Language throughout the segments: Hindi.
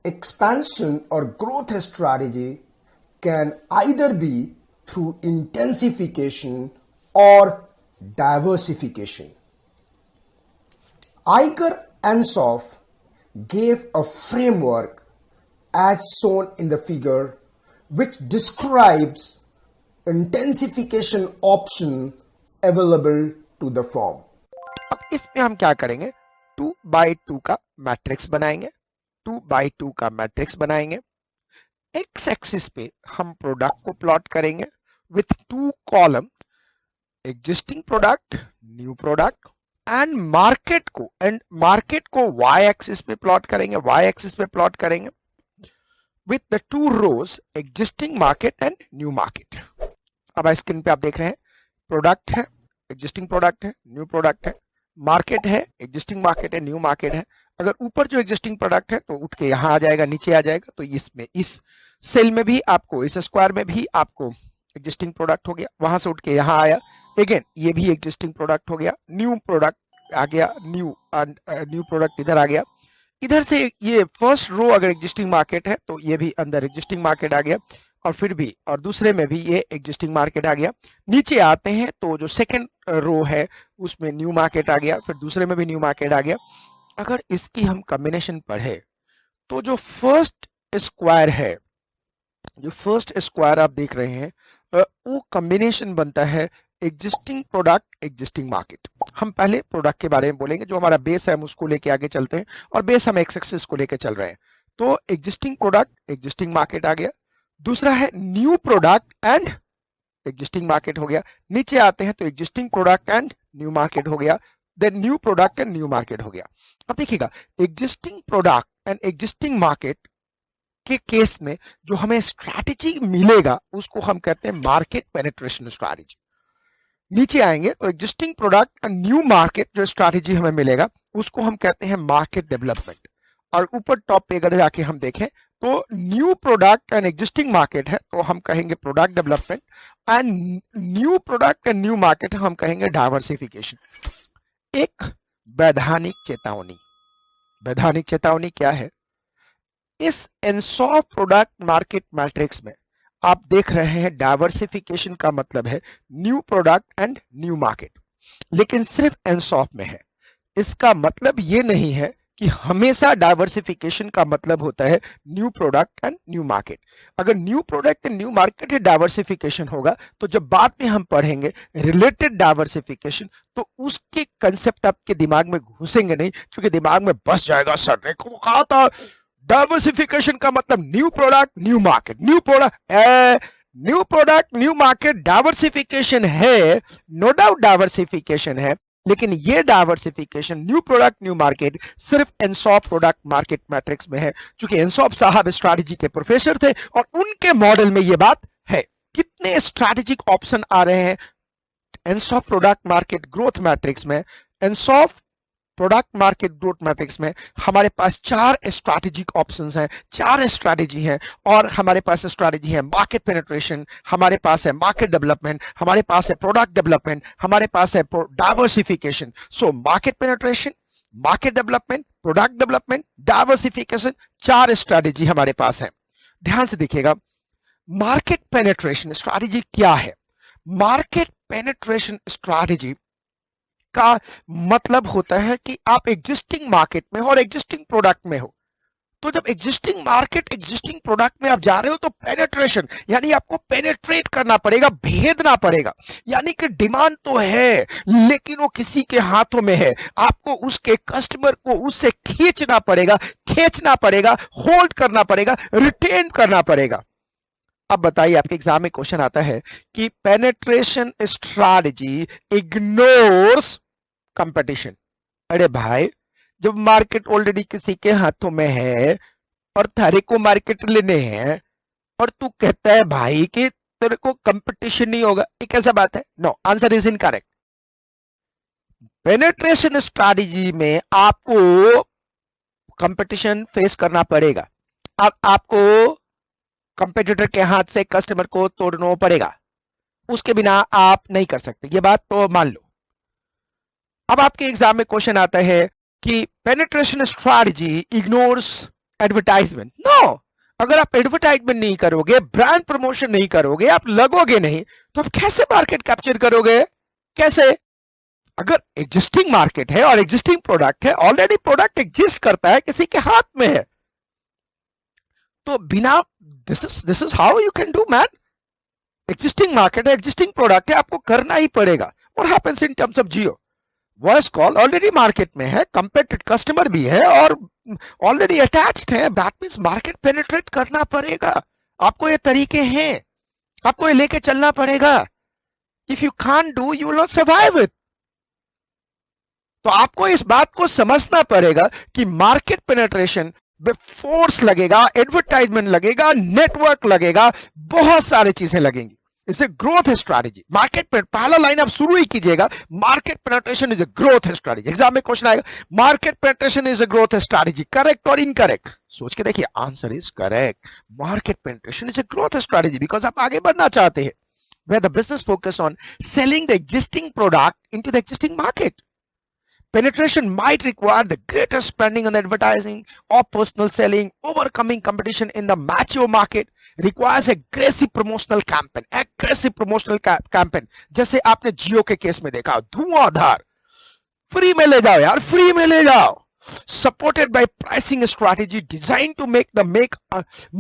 expansion or growth strategy can either be through intensification or diversification. Iker Ansoff gave a framework as shown in the figure which describes intensification option available to the firm. अब इसमें हम क्या करेंगे, 2x2 का मैट्रिक्स बनाएंगे, 2x2 का मैट्रिक्स बनाएंगे। एक्स एक्सिस पे हम प्रोडक्ट को प्लॉट करेंगे with 2 column, existing product, new product and market को y एक्सिस पे प्लॉट करेंगे, y एक्सिस पे प्लॉट करेंगे with the 2 rows, existing market and new market. अब स्क्रीन पे आप देख रहे हैं प्रोडक्ट है, एग्जिस्टिंग प्रोडक्ट है, न्यू प्रोडक्ट है, मार्केट है, एग्जिस्टिंग मार्केट है, न्यू मार्केट है। अगर ऊपर जो एग्जिस्टिंग प्रोडक्ट है तो उठ के यहां आ जाएगा, नीचे आ जाएगा, तो इसमें इस सेल में भी आपको, इस स्क्वायर में भी आपको एग्जिस्टिंग प्रोडक्ट हो गया, वहां से उठ के यहां आया, अगेन ये भी एग्जिस्टिंग प्रोडक्ट हो गया, न्यू प्रोडक्ट आ गया, न्यू प्रोडक्ट इधर आ गया, इधर से ये फर्स्ट रो अगर एग्जिस्टिंग मार्केट है तो ये भी अंदर एग्जिस्टिंग मार्केट आ गया, और फिर भी और दूसरे में भी ये एग्जिस्टिंग मार्केट आ गया। नीचे आते हैं तो जो सेकंड रो है उसमें न्यू मार्केट आ गया, फिर दूसरे में भी न्यू मार्केट आ गया। अगर इसकी हम कॉम्बिनेशन पढ़े तो जो फर्स्ट स्क्वायर है, जो फर्स्ट स्क्वायर आप देख रहे हैं, वो कॉम्बिनेशन बनता है एग्जिस्टिंग प्रोडक्ट, एग्जिस्टिंग मार्केट। हम पहले प्रोडक्ट के बारे में बोलेंगे, जो हमारा बेस है हम उसको लेके आगे चलते हैं, और बेस हम एक्स एक्सिस को लेके चल रहे हैं। तो एग्जिस्टिंग प्रोडक्ट, एग्जिस्टिंग मार्केट आ गया, दूसरा है new product and existing market हो गया। नीचे आते हैं तो existing product and new market हो गया, then new product and new market हो गया। अब देखिएगा, existing product and existing market के केस में जो हमें स्ट्रैटेजी मिलेगा उसको हम कहते हैं मार्केट पेनिट्रेशन स्ट्रैटेजी। नीचे आएंगे तो existing product and new market जो स्ट्रैटेजी हमें मिलेगा उसको हम कहते हैं मार्केट डेवलपमेंट। और ऊपर टॉप पे अगर जाके हम देखें तो new product and existing market है तो हम कहेंगे product development, and new product and new market हम कहेंगे डाइवर्सिफिकेशन। एक वैधानिक चेतावनी, वैधानिक चेतावनी क्या है? इस एनसॉफ प्रोडक्ट मार्केट मैट्रिक्स में आप देख रहे हैं डाइवर्सिफिकेशन का मतलब है new product and new market, लेकिन सिर्फ एनसॉफ में है। इसका मतलब ये नहीं है कि हमेशा डाइवर्सिफिकेशन का मतलब होता है new product and new market. अगर new product and new market है डाइवर्सिफिकेशन होगा, तो जब बाद में हम पढ़ेंगे रिलेटेड डाइवर्सिफिकेशन तो उसके कंसेप्ट आपके दिमाग में घुसेंगे नहीं, क्योंकि दिमाग में बस जाएगा सर ने को कहा था डाइवर्सिफिकेशन का मतलब new product new market, new product new market diversification है, नो डाउट डाइवर्सिफिकेशन है, लेकिन ये diversification new product new market सिर्फ एनसॉफ प्रोडक्ट मार्केट मैट्रिक्स में है, क्योंकि एनसॉफ साहब स्ट्रैटेजी के प्रोफेसर थे और उनके मॉडल में ये बात है। कितने स्ट्रैटेजिक ऑप्शन आ रहे हैं Ansoff product market growth matrix में? Ansoff product market growth matrix में हमारे पास 4 स्ट्रैटेजिक ऑप्शंस हैं, 4 स्ट्रैटेजी हैं, और हमारे पास स्ट्रैटेजी है मार्केट पेनिट्रेशन, हमारे पास है मार्केट डेवलपमेंट, हमारे पास है प्रोडक्ट डेवलपमेंट, हमारे पास है diversification. So market penetration, market development, product development, diversification, 4 strategy हमारे पास है। ध्यान से देखिएगा, मार्केट पेनिट्रेशन स्ट्रैटेजी क्या है? मार्केट पेनिट्रेशन स्ट्रैटेजी का मतलब होता है कि आप एग्जिस्टिंग मार्केट में हो और एग्जिस्टिंग प्रोडक्ट में हो। तो जब एग्जिस्टिंग मार्केट एग्जिस्टिंग प्रोडक्ट में आप जा रहे हो तो पेनिट्रेशन यानी आपको पेनिट्रेट करना पड़ेगा, भेदना पड़ेगा। यानी कि डिमांड तो है लेकिन वो किसी के हाथों में है, आपको उसके कस्टमर को उससे खींचना पड़ेगा, होल्ड करना पड़ेगा, रिटेन करना पड़ेगा। अब बताइए, आपके एग्जाम में क्वेश्चन आता है कि पेनिट्रेशन स्ट्रैटेजी इग्नोर्स कंपटीशन। अरे भाई, जब मार्केट ऑलरेडी किसी के हाथों में है और थारे को मार्केट लेने हैं और तू कहता है भाई कि तेरे को कंपटीशन नहीं होगा, ये कैसा बात है? No, answer is incorrect. Penetration strategy में आपको कंपटीशन फेस करना पड़ेगा। अब आपको कंपेटिटर के हाथ से कस्टमर को तोड़ना पड़ेगा, उसके बिना आप नहीं कर सकते, ये बात तो मान लो। अब आपके एग्जाम में क्वेश्चन आता है कि penetration strategy ignores advertisement? No. अगर आप एडवर्टाइजमेंट नहीं करोगे, ब्रांड प्रमोशन नहीं करोगे, आप लगोगे नहीं, तो आप कैसे मार्केट कैप्चर करोगे? कैसे? अगर एग्जिस्टिंग मार्केट है और एग्जिस्टिंग प्रोडक्ट है, ऑलरेडी प्रोडक्ट एग्जिस्ट करता है, किसी के हाथ में है, तो बिना this is how you can do man. Existing market है, एग्जिस्टिंग प्रोडक्ट है, आपको करना ही पड़ेगा। What happens in terms of Jio? Voice call already market में है, कंपेटेड कस्टमर भी है और ऑलरेडी अटैच्ड है। दैट मींस मार्केट पेनिट्रेट करना पड़ेगा। आपको ये तरीके हैं, आपको ये लेके चलना पड़ेगा। If you can't do, you will not survive it. तो आपको इस बात को समझना पड़ेगा कि मार्केट पेनिट्रेशन में फोर्स लगेगा, एडवर्टाइजमेंट लगेगा, नेटवर्क लगेगा, बहुत सारी चीजें लगेंगी। इसे ग्रोथ स्ट्रैटेजी। मार्केट पे पहला लाइन आप शुरू ही कीजिएगा, market penetration is a growth strategy. Exam में क्वेश्चन आएगा, market penetration is a growth strategy, correct और इनकरेक्ट? सोच के देखिए, answer is correct. Market penetration is a growth strategy because आप आगे बढ़ना चाहते हैं। where the business focus on selling the existing product into the existing market. Penetration might require the greater spending on advertising or personal selling. Overcoming competition in the mature market requires aggressive promotional campaign. Aggressive promotional campaign. जैसे आपने जियो के केस में देखा, धुआंधार, फ्री में ले जाओ यार, फ्री में ले जाओ. Supported by pricing strategy designed to make the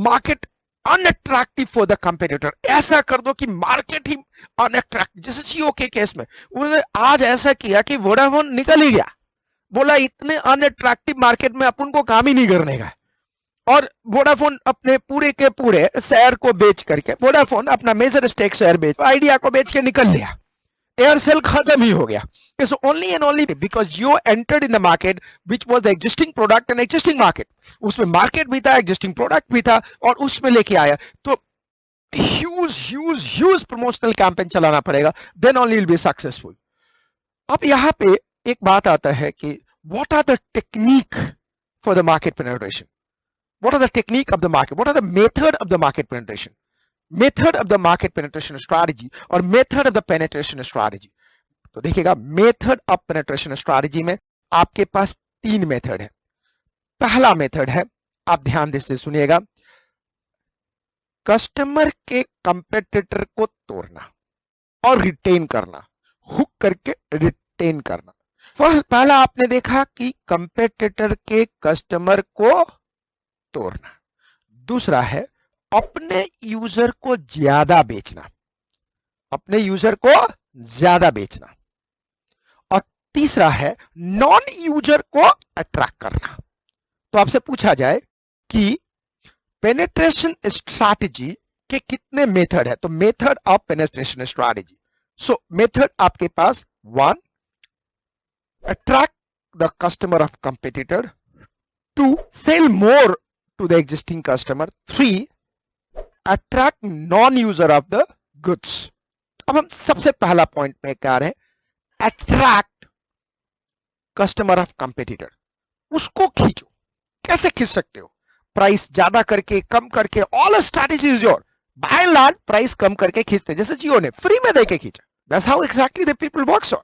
market unattractive for the competitor. ऐसा कर दो कि मार्केट ही अनअट्रैक्टिव. जैसे जियो के केस में उन्होंने आज ऐसा किया कि वोडाफोन निकल ही गया, बोला इतने अनअट्रैक्टिव मार्केट में अपन को काम ही नहीं करने का, और वोडाफोन अपने पूरे के पूरे शेयर को बेच करके, वोडाफोन अपना मेजर स्टेक शेयर बेच, आइडिया को बेच के निकल लिया. एयरसेल खत्म ही हो गया. So only and only because you entered in the market which was the existing product and existing market. उसमें market भी था, existing product भी था, और उसमें लेके आया. तो huge promotional campaign चलाना पड़ेगा, then only will be successful. अब यहाँ पे एक बात आता है कि what are the technique for the market penetration? What are the technique of the market? What are the method of the market penetration? Method of the market penetration strategy और method of the penetration strategy. तो देखिएगा, मेथड ऑफ पेनिट्रेशन स्ट्रैटेजी में आपके पास 3 मेथड है. पहला मेथड है, आप ध्यान से सुनिएगा, कस्टमर के कंपेटिटर को तोड़ना और रिटेन करना, हुक करके रिटेन करना. पहला आपने देखा कि कंपेटिटर के कस्टमर को तोड़ना. दूसरा है अपने यूजर को ज्यादा बेचना, अपने यूजर को ज्यादा बेचना. और तीसरा है नॉन यूजर को अट्रैक्ट करना. तो आपसे पूछा जाए कि पेनिट्रेशन स्ट्रैटेजी के कितने मेथड है, तो method of penetration strategy. So method आपके पास 1, attract the customer of competitor. 2, sell more to the existing customer. 3, attract non user of the goods. अब हम सबसे पहला पॉइंट में क्या रहे, अट्रैक्ट कस्टमर ऑफ कंपेटिटर. उसको खींचो. कैसे खींच सकते हो? प्राइस ज्यादा करके, कम करके. All strategy is your. By and large price कम करके खींचते, जैसे जियो ने फ्री में देके खींचा. That's how exactly the people works on.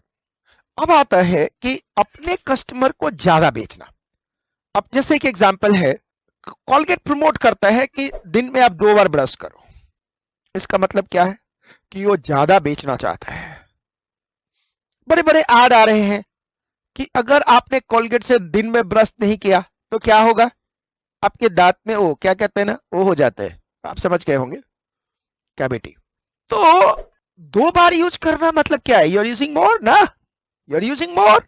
अब आता है कि अपने कस्टमर को ज्यादा बेचना. अब जैसे एक एग्जांपल है, कॉलगेट प्रमोट करता है कि दिन में आप 2 बार ब्रश करो. इसका मतलब क्या है कि वो ज्यादा बेचना चाहता है. बड़े बड़े ऐड आ रहे हैं कि अगर आपने कोलगेट से दिन में ब्रश नहीं किया तो क्या होगा, आपके दांत में वो क्या कहते हैं ना, वो हो जाते हैं. आप समझ गए होंगे, कैविटी. तो 2 बार यूज करना मतलब क्या है, यू आर यूजिंग मोर ना, you are using more.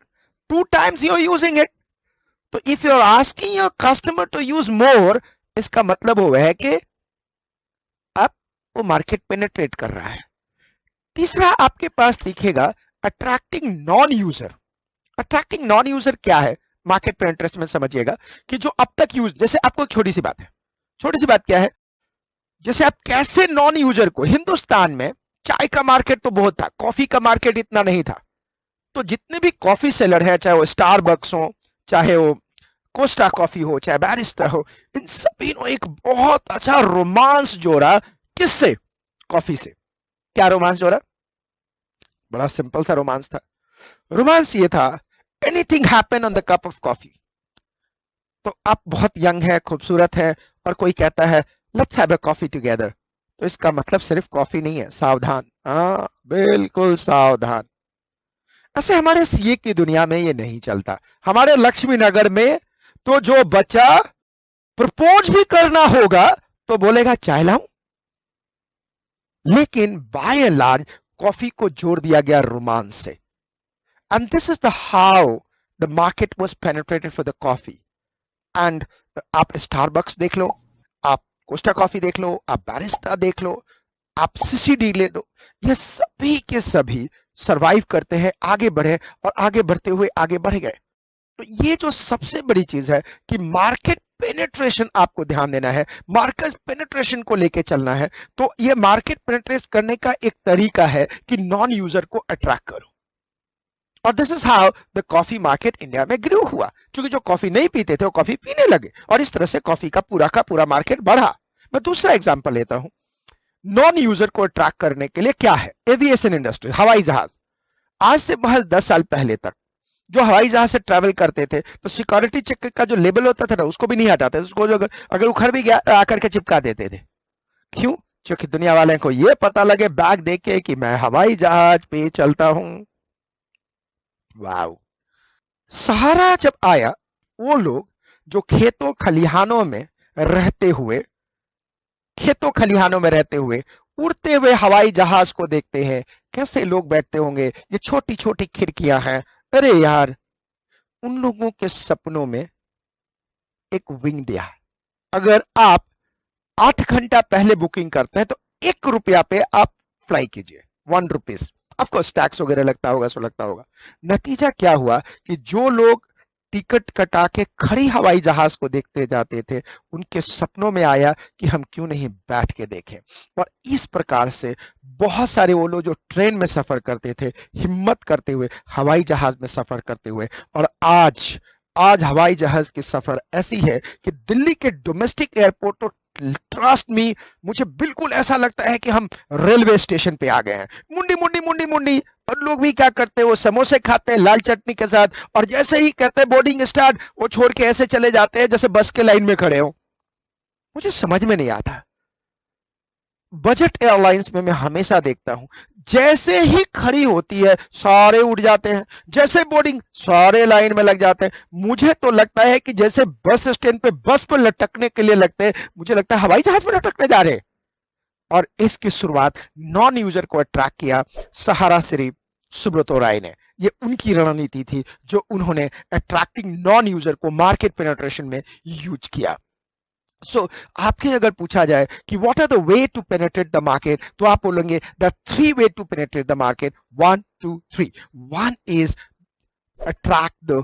2 times you are using it. तो if you are asking your customer to use more, इसका मतलब हुआ है कि आप वो मार्केट पेनिट्रेट कर रहा है. तीसरा आपके पास दिखेगा attracting non user. Attracting non user क्या है मार्केट पेनिट्रेशन में, समझिएगा कि जो अब तक यूज, जैसे आपको एक छोटी सी बात है, छोटी सी बात क्या है, जैसे आप कैसे नॉन यूजर को, हिंदुस्तान में चाय का मार्केट तो बहुत था, कॉफी का मार्केट इतना नहीं था. तो जितने भी कॉफी सेलर है, चाहे वो स्टारबक्स हो, चाहे वो कोस्टा कॉफी हो, चाहे बैरिस्टा हो, इन सभी ने एक बहुत अच्छा रोमांस जोड़ा. किससे? कॉफी से. क्या रोमांस जोड़ा? बड़ा सिंपल सा रोमांस था. रोमांस ये था, anything happen on the cup of coffee. तो आप बहुत यंग है, खूबसूरत है, और कोई कहता है let's have a coffee together, तो इसका मतलब सिर्फ कॉफी नहीं है, सावधान, हाँ बिल्कुल सावधान। ऐसे हमारे सीए की दुनिया में ये नहीं चलता। हमारे लक्ष्मी नगर में तो जो बच्चा प्रपोज भी करना होगा तो बोलेगा चाय लाऊं। लेकिन बाय एंड लार्ज कॉफी को जोड़ दिया गया रोमांस से। And this is the how the market was penetrated for the coffee. And आप स्टारबक्स देख लो, आप कोस्टा कॉफी देख लो, आप बैरिस्टा देख लो, आप सीसीडी ले लो, ये सभी के सभी सरवाइव करते हैं, आगे बढ़े, और आगे बढ़ते हुए आगे बढ़ गए। तो ये जो सबसे बड़ी चीज है कि मार्केट पेनिट्रेशन आपको ध्यान देना है, मार्केट पेनिट्रेशन को लेके चलना है। तो ये मार्केट पेनिट्रेट करने का एक तरीका है कि नॉन यूजर को अट्रैक्ट करो। और this is how the coffee market India में ग्रो हुआ, क्योंकि जो कॉफी नहीं पीते थे वो कॉफी पीने लगे, और इस तरह से कॉफी का पूरा मार्केट बढ़ा। मैं दूसरा एग्जांपल लेता हूं। नॉन यूजर को अट्रैक्ट करने के लिए क्या है? एविएशन इंडस्ट्री, हवाई जहाज। आज से महज 10 साल पहले तक जो हवाई जहाज से ट्रैवल करते थे तो सिक्योरिटी चेक का जो लेबल होता था ना, उसको भी नहीं हटाते, उसको जो अगर उखड़ भी गया आकर के चिपका देते थे। क्यों? क्योंकि दुनिया वाले को यह पता लगे बैग देख के कि मैं हवाई जहाज पे चलता हूं। वाओ। सहारा जब आया, वो लोग जो खेतों खलिहानों में रहते हुए उड़ते हुए हवाई जहाज को देखते हैं, कैसे लोग बैठते होंगे, ये छोटी छोटी खिड़कियां हैं। अरे यार, उन लोगों के सपनों में एक विंग दिया। अगर आप 8 घंटा पहले बुकिंग करते हैं तो 1 रुपया पे आप फ्लाई कीजिए, 1 रुपीज। ऑफकोर्स टैक्स वगैरह लगता होगा। नतीजा क्या हुआ कि जो लोग टिकट कटा के खड़ी हवाई जहाज को देखते जाते थे, उनके सपनों में आया कि हम क्यों नहीं बैठ के देखें। और इस प्रकार से बहुत सारे वो लोग जो ट्रेन में सफर करते थे, हिम्मत करते हुए हवाई जहाज में सफर करते हुए, और आज हवाई जहाज की सफर ऐसी है कि दिल्ली के डोमेस्टिक एयरपोर्ट तो ट्रस्ट मी, मुझे बिल्कुल ऐसा लगता है कि हम रेलवे स्टेशन पे आ गए हैं। मुंडी मुंडी मुंडी मुंडी। और लोग भी क्या करते हैं, वो समोसे खाते हैं लाल चटनी के साथ, और जैसे ही कहते हैं बोर्डिंग स्टार्ट, वो छोड़ के ऐसे चले जाते हैं जैसे बस के लाइन में खड़े हो। मुझे समझ में नहीं आता। बजट एयरलाइंस में मैं हमेशा देखता हूं, जैसे ही खड़ी होती है सारे उठ जाते हैं, जैसे बोर्डिंग सारे लाइन में लग जाते हैं। मुझे तो लगता है कि जैसे बस स्टैंड पे बस पर लटकने के लिए लगते हैं, मुझे लगता है हवाई जहाज में लटकने जा रहे हैं। और इसकी शुरुआत नॉन यूजर को अट्रैक्ट किया सहारा श्री सुब्रतो राय ने। ये उनकी रणनीति थी जो उन्होंने अट्रैक्टिंग नॉन यूजर को मार्केट पेनिट्रेशन में यूज किया। सो आपके अगर पूछा जाए कि what are the way to penetrate the market, तो आप बोलेंगे the 3 way to penetrate the market, 1 2 3। 1 is attract the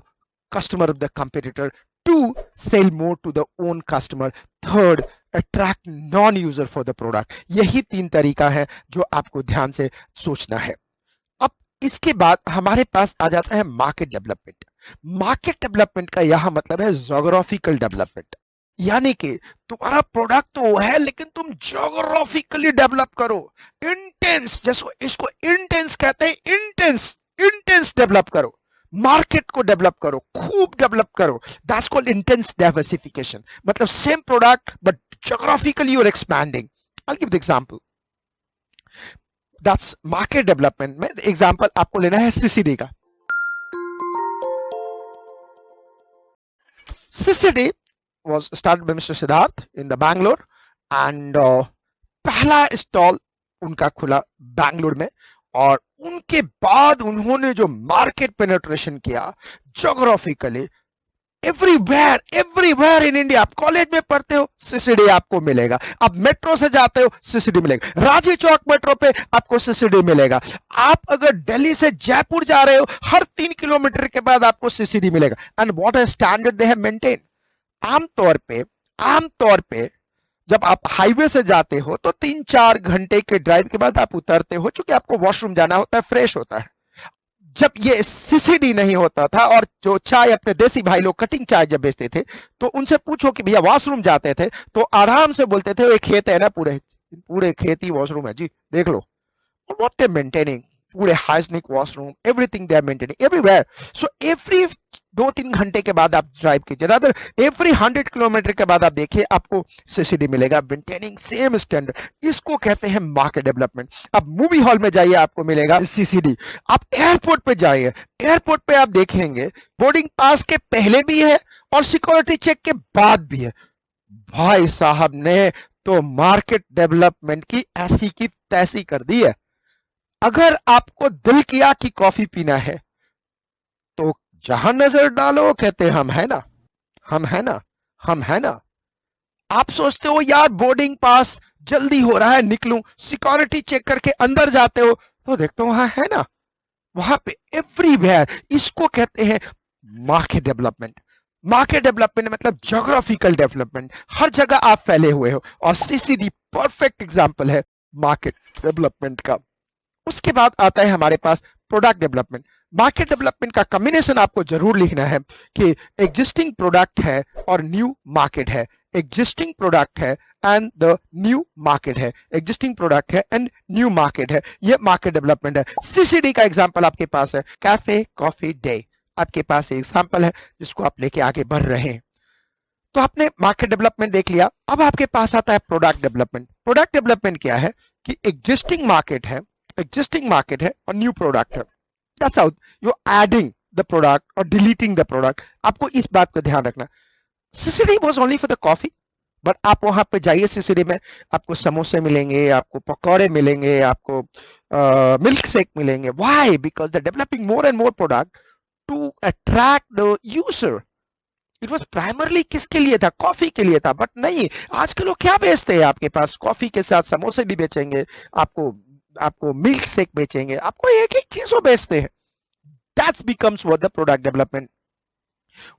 customer of the competitor, 2 sell more to the own customer, 3rd attract non-user for the product। यही 3 तरीका है जो आपको ध्यान से सोचना है। अब इसके बाद हमारे पास आ जाता है मार्केट डेवलपमेंट। मार्केट डेवलपमेंट का यह मतलब है जोग्राफिकल डेवलपमेंट, यानी कि तुम्हारा प्रोडक्ट तो है लेकिन तुम जोग्राफिकली डेवलप करो। इंटेंस, जैसे इसको इंटेंस कहते हैं, इंटेंस डेवलप करो, मार्केट को डेवलप करो, खूब डेवलप करो। That's called intense diversification. मतलब same product but geographically you are expanding. I give the example. That's market development में एग्जांपल आपको लेना है सीसीडी का। CCD was started by Mr. Siddharth in the Bangalore, and पहला स्टॉल उनका खुला बैंगलोर में, और उनके बाद उन्होंने जो मार्केट पेनिट्रेशन किया जोग्राफिकली, एवरीवेयर इन इंडिया। आप कॉलेज में पढ़ते हो सीसीडी आपको मिलेगा, आप मेट्रो से जाते हो सीसीडी मिलेगा, राजी चौक मेट्रो पे आपको सीसीडी मिलेगा, आप अगर दिल्ली से जयपुर जा रहे हो हर 3 किलोमीटर के बाद आपको सीसीडी मिलेगा। And what a standard they have maintain. आमतौर पे जब आप हाईवे से जाते हो तो 3-4 घंटे के ड्राइव के बाद आप उतरते हो, क्योंकि आपको वॉशरूम जाना होता है, फ्रेश होता है। जब ये सीसीडी नहीं होता था और जो चाय अपने देसी भाई लोग कटिंग चाय जब बेचते थे, तो उनसे पूछो कि भैया वॉशरूम जाते थे, तो आराम से बोलते थे, वो एक खेत है ना, पूरे खेत ही वॉशरूम है जी, देख लो। व्हाट दे मेंटेनिंग, पूरे hygienic washroom, everything they are maintaining everywhere. So 2-3 घंटे के बाद आप ड्राइव कीजिए, रादर एवरी 100 किलोमीटर के बाद आप देखिए आपको सीसीडी मिलेगा, मेंटेनिंग सेम स्टैंडर्ड। इसको कहते हैं मार्केट डेवलपमेंट। अब मूवी हॉल में जाइए, आपको मिलेगा सीसीडी। आप एयरपोर्ट पे जाइए, एयरपोर्ट पे आप देखेंगे बोर्डिंग पास के पहले भी है और सिक्योरिटी चेक के बाद भी है। भाई साहब ने तो मार्केट डेवलपमेंट की ऐसी की तैसी कर दी है। अगर आपको दिल किया कि कॉफी पीना है तो जहां नजर डालो कहते हम है ना, हम है ना, हम है ना। आप सोचते हो यार बोर्डिंग पास जल्दी हो रहा है निकलूं, सिक्योरिटी चेक करके अंदर जाते हो तो देखते हो वहां है ना, वहां पे एवरीवेयर। इसको कहते हैं मार्केट डेवलपमेंट। मार्केट डेवलपमेंट मतलब जोग्राफिकल डेवलपमेंट, हर जगह आप फैले हुए हो, और सीसीडी परफेक्ट एग्जांपल है मार्केट डेवलपमेंट का। उसके बाद आता है हमारे पास प्रोडक्ट डेवलपमेंट। मार्केट डेवलपमेंट का कॉम्बिनेशन आपको जरूर लिखना है कि एग्जिस्टिंग प्रोडक्ट है और न्यू मार्केट है, एग्जिस्टिंग प्रोडक्ट है एंड द न्यू मार्केट है, एग्जिस्टिंग प्रोडक्ट है एंड न्यू मार्केट है। ये मार्केट डेवलपमेंट है। सीसीडी का एग्जांपल आपके पास है कैफे कॉफी डे, आपके पास एग्जांपल है जिसको आप लेके आगे बढ़ रहे हैं। तो आपने मार्केट डेवलपमेंट देख लिया, अब आपके पास आता है प्रोडक्ट डेवलपमेंट। प्रोडक्ट डेवलपमेंट क्या है कि एग्जिस्टिंग मार्केट है, एग्जिस्टिंग मार्केट है और न्यू प्रोडक्ट है। That's how you adding the product और डिलीटिंग द प्रोडक्ट। आपको इस बात को ध्यान रखना। CCD was only for the coffee, but आप वहां पे जाइए सीसीडी में, आपको समोसे मिलेंगे, आपको पकौड़े मिलेंगे, आपको मिल्क शेक मिलेंगे। Why? Because the developing more and more product to attract the user. It was primarily किसके लिए था? कॉफी के लिए था। बट नहीं, आज के लोग क्या बेचते हैं आपके पास? कॉफी के साथ समोसे भी बेचेंगे, आपको आपको मिल्क शेक बेचेंगे, आपको एक एक चीज वो बेचते हैं। That's becomes what the product development.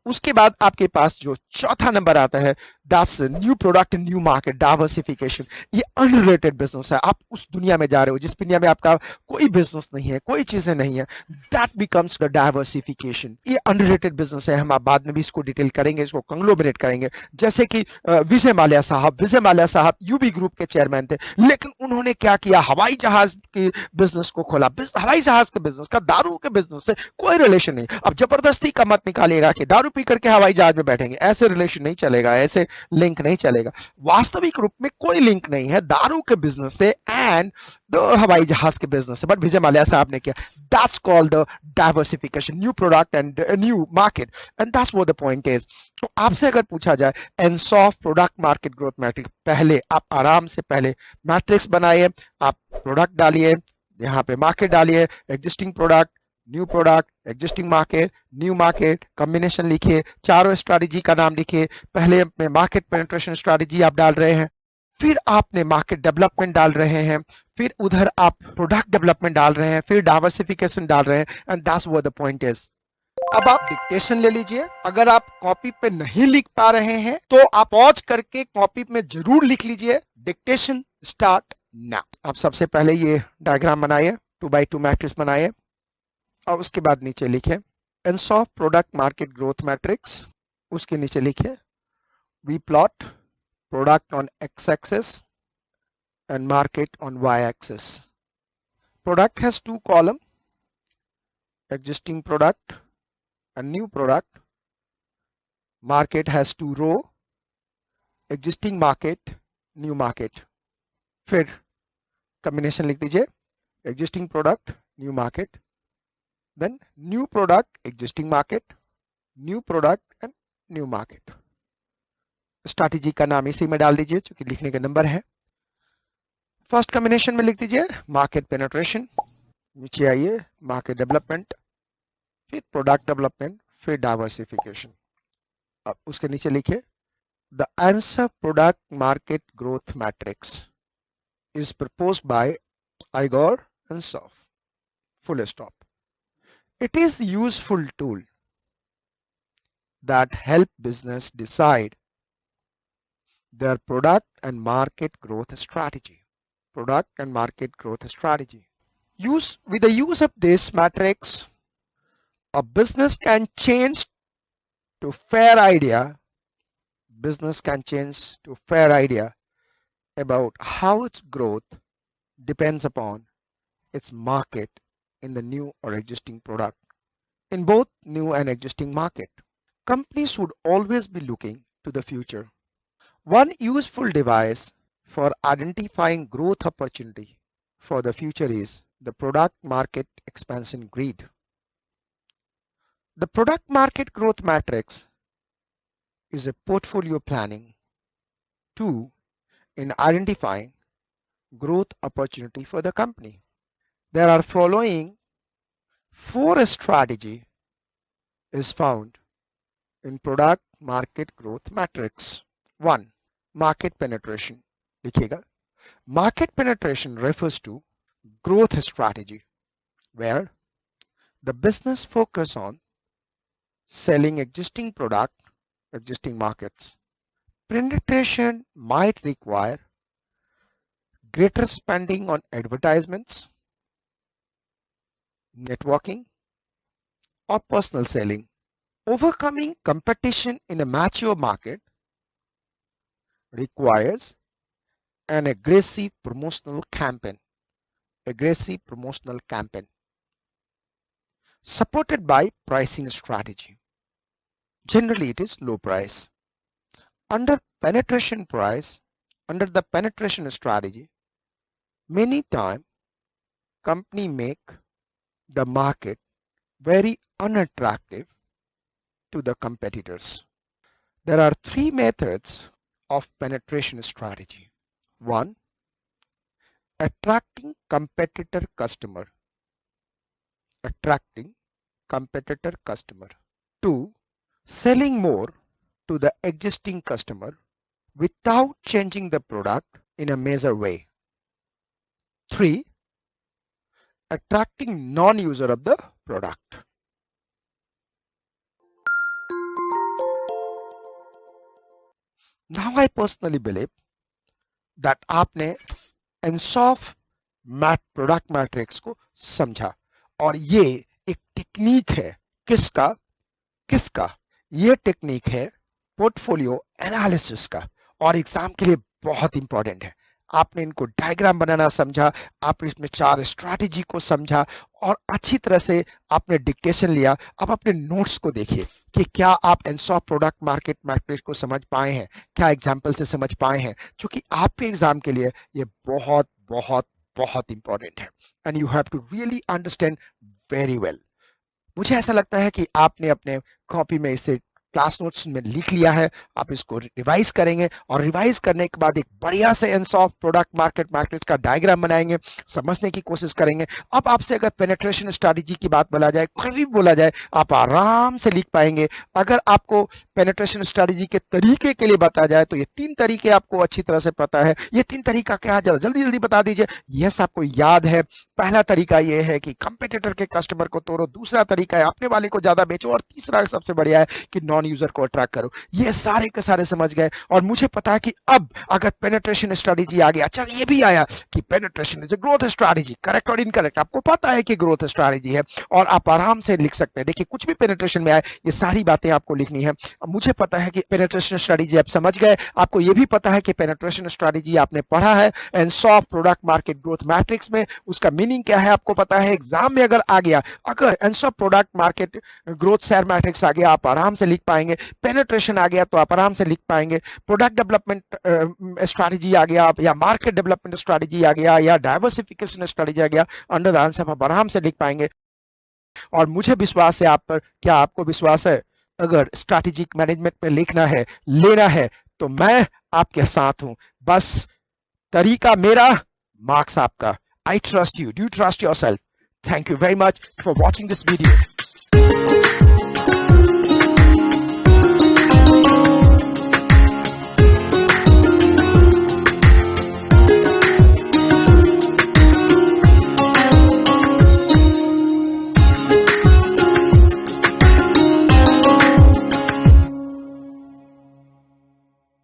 उसके बाद आपके पास जो चौथा नंबर आता है, that's new product new market diversification. ये अनरिलेटेड बिजनेस है। आप उस दुनिया में जा रहे हो जिस दुनिया में आपका कोई बिजनेस नहीं है, कोई चीजें नहीं है। That becomes the diversification. ये अनरिलेटेड बिजनेस है। हम आप बाद में भी इसको डिटेल करेंगे, इसको कंग्लोमरेट करेंगे। जैसे कि विजय माल्या साहब, विजय माल्या साहब यूबी ग्रुप के चेयरमैन थे, लेकिन उन्होंने क्या किया? हवाई जहाज के बिजनेस को खोला। हवाई जहाज के बिजनेस का दारू के बिजनेस से कोई रिलेशन नहीं। अब जबरदस्ती का मत निकालिएगा कि दारू पी करके हवाई जहाज में बैठेंगे, ऐसे रिलेशन नहीं चलेगा, ऐसे लिंक नहीं चलेगा। वास्तविक रूप में कोई लिंक नहीं है दारू के बिजनेस से एंड द हवाई जहाज के बिजनेस से, बट विजय माल्या साहब ने किया। That's called the diversification, new product and new market, and that's what the point is. तो आपसे अगर पूछा जाए Ansoff product market growth matrix, पहले आप आराम से पहले मैट्रिक्स बनाइए, आप प्रोडक्ट डालिए, यहाँ पे मार्केट डालिए, existing product, new product, existing market, new market, combination लिखिए, चारों स्ट्रैटेजी का नाम लिखिए। पहले अपने मार्केट पेनिट्रेशन स्ट्रैटेजी आप डाल रहे हैं, फिर आपने मार्केट डेवलपमेंट डाल रहे हैं, फिर उधर आप प्रोडक्ट डेवलपमेंट डाल रहे हैं, फिर डाइवर्सिफिकेशन डाल रहे हैं, and that's what the point is. अब आप डिक्टेशन ले लीजिए। अगर आप कॉपी पे नहीं लिख पा रहे हैं तो आप पॉज करके कॉपी में जरूर लिख लीजिए। Dictation start now. आप सबसे पहले ये डायग्राम बनाइए, 2x2 मैट्रिक्स बनाइए, और उसके बाद नीचे लिखे Ansoff product market growth matrix. उसके नीचे लिखे we plot product on x axis and market on y axis. Product has 2 column, existing product and new product. Market has 2 row, existing market, new market. फिर combination लिख दीजिए existing product, new market, then new product, existing market, new product and new market. Strategy का नाम इसी में डाल दीजिए क्योंकि लिखने का नंबर है। फर्स्ट कॉम्बिनेशन में लिख दीजिए मार्केट पेनिट्रेशन, नीचे आइए मार्केट डेवलपमेंट, फिर प्रोडक्ट डेवलपमेंट, फिर डाइवर्सिफिकेशन। अब उसके नीचे लिखे the answer product market growth matrix is proposed by Igor Ansoff, full stop. It is a useful tool that help business decide their product and market growth strategy. Product and market growth strategy. With the use of this matrix, a business can change to fair idea. Business can change to fair idea about how its growth depends upon its market in the new or existing product in both new and existing market. Companies should always be looking to the future. One useful device for identifying growth opportunity for the future is the product market expansion grid. The product market growth matrix is a portfolio planning tool in identifying growth opportunity for the company. There are following 4 strategy is found in product market growth matrix. 1. Market penetration. लिखिएगा. Market penetration refers to growth strategy where the business focus on selling existing product, existing markets. Penetration might require greater spending on advertisements, networking, or personal selling. Overcoming competition in a mature market requires an aggressive promotional campaign. Supported by pricing strategy. Generally, it is low price. Under the penetration strategy, many times company make the market very unattractive to the competitors. There are 3 methods of penetration strategy. 1. Attracting competitor customer. 2. Selling more to the existing customer without changing the product in a major way. 3. Attracting non-user of the product. Now I personally believe that आपने ENSOF प्रोडक्ट मैट्रिक्स को समझा और ये एक टेक्निक है किसका ये टेक्निक है पोर्टफोलियो एनालिसिस का और एग्जाम के लिए बहुत इंपॉर्टेंट है. आपने इनको डायग्राम बनाना समझा, आपने इसमें 4 स्ट्रैटेजी को समझा और अच्छी तरह से आपने डिक्टेशन लिया. अब अपने नोट्स को देखिए कि क्या आप ENSOF प्रोडक्ट मार्केट मैट्रिक्स को समझ पाए हैं, क्या एग्जाम्पल से समझ पाए हैं, क्योंकि आपके एग्जाम के लिए ये बहुत बहुत बहुत इंपॉर्टेंट है and you have to really understand very well. मुझे ऐसा लगता है कि आपने अपने कॉपी में इसे क्लास नोट्स में लिख लिया है. आप इसको रिवाइज करेंगे और रिवाइज करने के बाद एक बढ़िया से ENSOF प्रोडक्ट मार्केट मैट्रिक्स का डायग्राम बनाएंगे, समझने की कोशिश करेंगे. अब आपसे अगर पेनिट्रेशन स्ट्रैटेजी की बात बोला जाए, कोई भी बोला जाए, आप आराम से लिख पाएंगे. अगर आपको पेनिट्रेशन स्ट्रैटेजी के तरीके के लिए बताया जाए तो ये 3 तरीके आपको अच्छी तरह से पता है. ये 3 तरीका क्या है, जल्दी बता दीजिए. यस, आपको याद है. पहला तरीका ये है कि कंपेटिटर के कस्टमर को तोड़ो, दूसरा तरीका है अपने वाले को ज्यादा बेचो और तीसरा सबसे बढ़िया है कि नॉन यूजर को अट्रैक्ट करो. ये सारे के सारे समझ गए और मुझे पता है कि अब अगर पेनिट्रेशन स्ट्रैटेजी आ गया, अच्छा ये भी आया कि penetration is a growth strategy, correct और इनकरेक्ट आपको पता है कि ग्रोथ स्ट्रैटेजी है और आप आराम से लिख सकते हैं. देखिए कुछ भी पेनिट्रेशन में आए ये सारी बातें आपको लिखनी है. मुझे पता है कि पेनिट्रेशन स्ट्रैटेजी आप समझ गए. आपको ये भी पता है कि पेनिट्रेशन स्ट्रैटेजी आपने पढ़ा है ENSOF product market growth matrix में. उसका मीनिंग क्या है आपको पता है. एग्जाम में अगर आ गया, अगर ENSOF product market growth share matrix आ गया, आप आराम से लिख पाएंगे. पेनिट्रेशन आ गया तो आप आराम से लिख पाएंगे. प्रोडक्ट डेवलपमेंट स्ट्रैटेजी आ गया या मार्केट डेवलपमेंट स्ट्रैटेजी आ गया या डाइवर्सिफिकेशन स्ट्रैटेजी आ गया, अंडर द आंसर आप आराम से लिख पाएंगे. और मुझे विश्वास है आप पर. क्या आपको विश्वास है? अगर स्ट्रैटेजिक मैनेजमेंट में लिखना है, लेना है तो मैं आपके साथ हूं. बस तरीका मेरा, मार्क्स आपका. I trust you. Do you trust yourself? Thank you very much for watching this video.